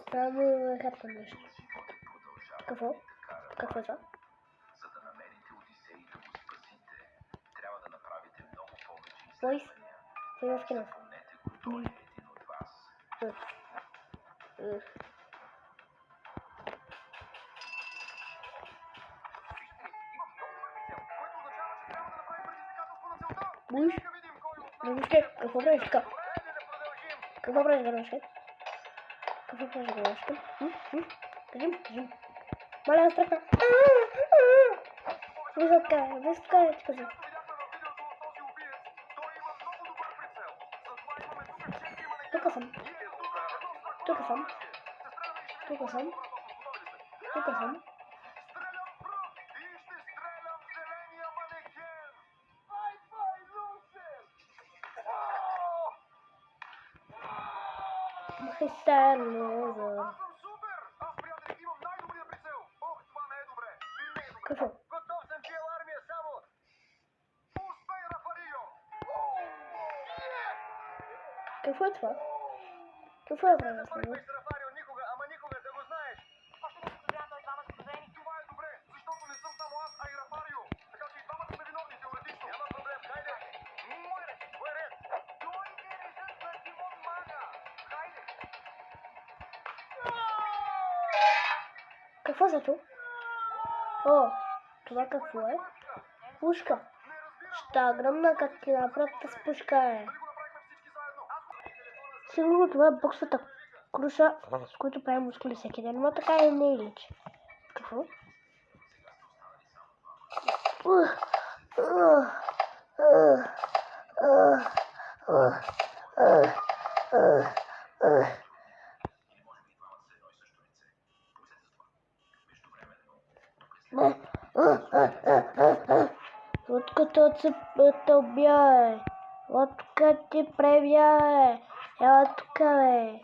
Става хапа нещо. Какво? Какво за? Войс? Той в кино. Буш? Гранушка, какво правиш така? Какво правиш, Гранушка? Какво правиш, Гранушка? Кажи. Маля, страха. Висока, ти кажи. Тук съм. Христиано. Какво? Какво е това? Какво е правилно с него? Какво за това? О, това какво е? Пушка. Ща гръмна как ти направят с пушка е. Сигурно това е боксата круша, с които правим мускули всеки ден, но така и не е личи. Какво? Откато се побяе, откато ти пребяе, откъде?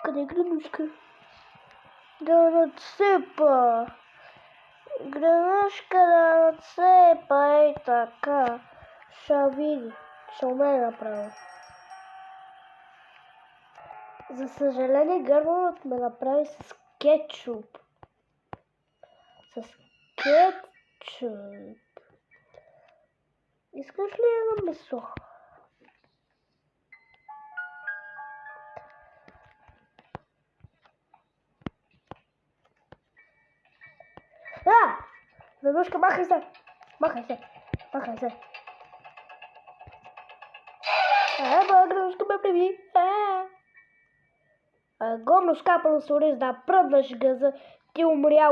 Къде е Гранушка? Да нацепа. Гранушка да нацепа, ей така. Ще види. Ще умее направо. За съжаление, гърбанът ме направи с кетчуп. Искаш ли едно месо? Гранушка, махай се! Гранушка ме приби! Горно скапано с ориз да пръднеш газа, ти умрял